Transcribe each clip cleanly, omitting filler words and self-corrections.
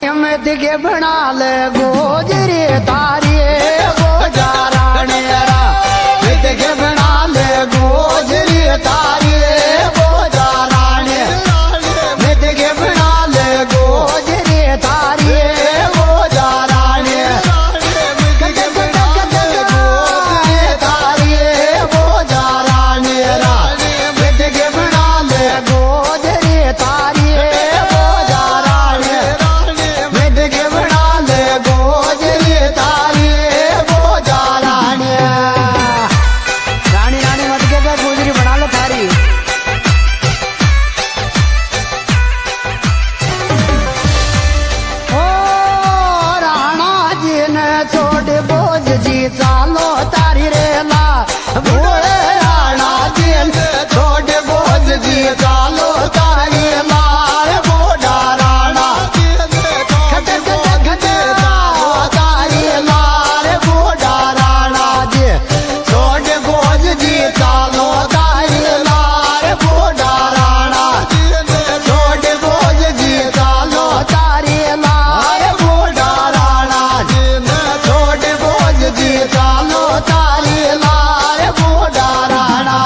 दिखे बना ले गोजरे तारिये गोजा राणेरा दिखे बना ले गोजरे तारिये गोजा राणे दिखे बना ले गोजरे तारिये गोजा राणे तारिये गोजा राणेरा दिखे बना ले गोजरे तारिये गोजा राणे के बना ले गोजरी तारिये गोजा राणे रानी रानी मत के गोजरी बना लो थारी ओ राणा जी ने छोड़ बोझ जी चालो तारी रेला भोले राणा जी ने छोड़ बोझ जी चालो तारी ला बोडा राणा तारी लाल बोडा राणा जी छोड़ बोझ जी चालो तारी लाल बोडा राणा छोड़ बोझ जी चालो तारी लाल बोडा राणा छोड़ बोझ जी चालो तारी लाल बोडा राणा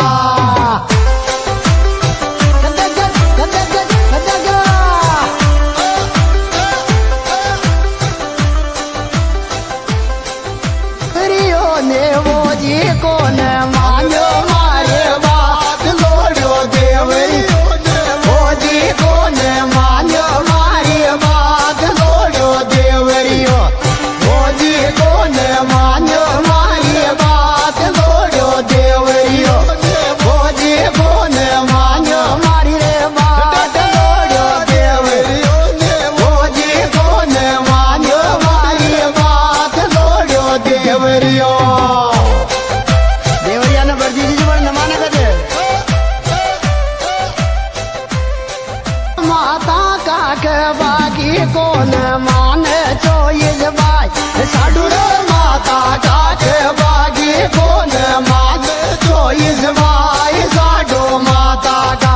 ने वो जी को न मानो मारे बात लोड़ो देवरी वो जी को न मानो मारे बात लोड़ो देवरी वो जी को न मानो मारे बात लोड़ो देवरी वो जी को न मानो मारी रे बात लोड़ो देवरी वो जी को न मानो मारी बात लोड़ो देवरी माता काक बाकी कौन माने चोइस बाई साडूरो माता काक बाकी कौन माने चोइस बाई साडो माता का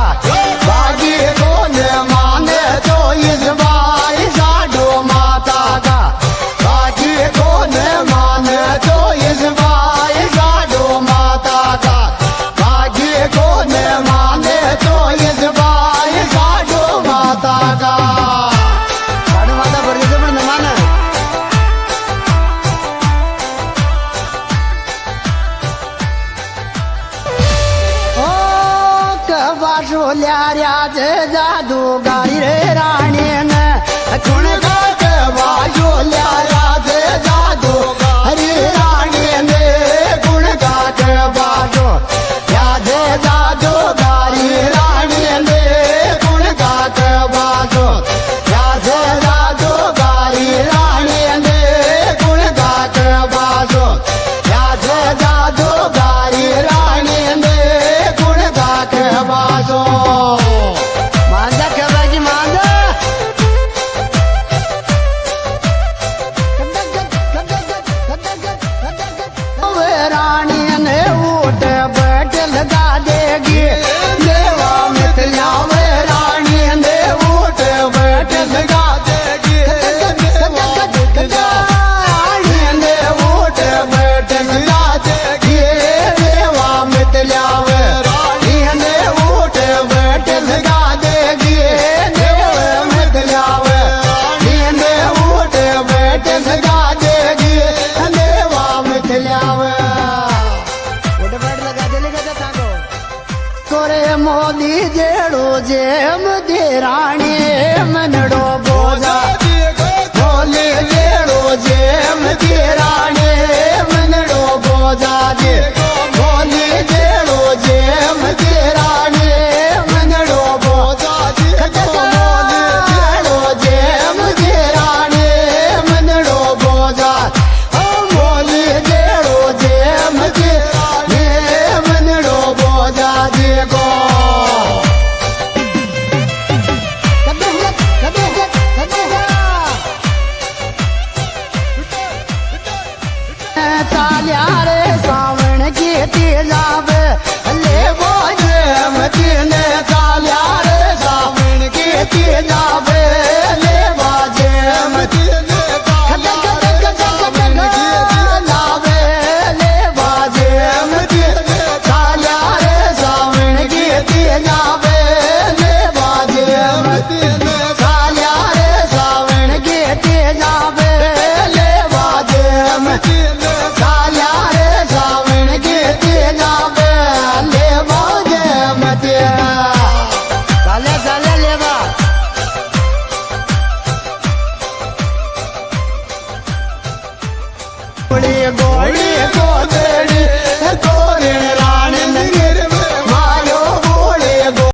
बाकी कौन माने चोइस बाई साडो माता का बाकी कौन माने चोइस बाई साडो माता का बाकी कौन माने चोइस बाई साडो माता का साडो माता पर पण मान ओ कबाशो ल्याऱ्या जादू गारी रे राणी ने कोण का कबाशो ल्याऱ्या जादू हरी राणी ने कोण का कबाशो याद जादू गारी राणी ने कोण का कबाशो याद जादू गारी राणी ने कोण का कबाशो याद जादू गारी राणी ने कोण का कबाशो मांजा कबाजी मांजा रानी ने ऊट बैठ लगा देगी देवा मितला वे रानी ने ऊट बैठ लगा देगी रानी ने ऊट बैठ लगा देगी देवा मितला वे रानी ने ऊट बैठ लगा देगी देवा मितला वे रानी ने ऊट बैठ लगा देगी देवा मितला वे कोरे मोदी जेड़ो जेम दे राणी मनड़ो बोझा मोदी जेड़ो जेम दे राणी मनड़ो बोझा जे मोदी जेड़ो जेम दे राणी मनड़ो बोझा जे मोदी जेड़ो जेम दे राणी मनड़ो बोझा मोदी जेड़ो जेम दे राणी मनड़ो बोझा जे को चाल्या रे सावण की तेजाब ले बोझ मतीने चाल्या रे सावण की तेजाब ले बाजे જાવે લેવા જેમ ચાલ્યા રે સાવણ ગેતે જાવે લેવા જેમ ચાલ્યા રે સાવણ ગેતે જાવે લેવા જેમ ચાલે ચાલે લેવા ગોળી ગોળી ગોદરે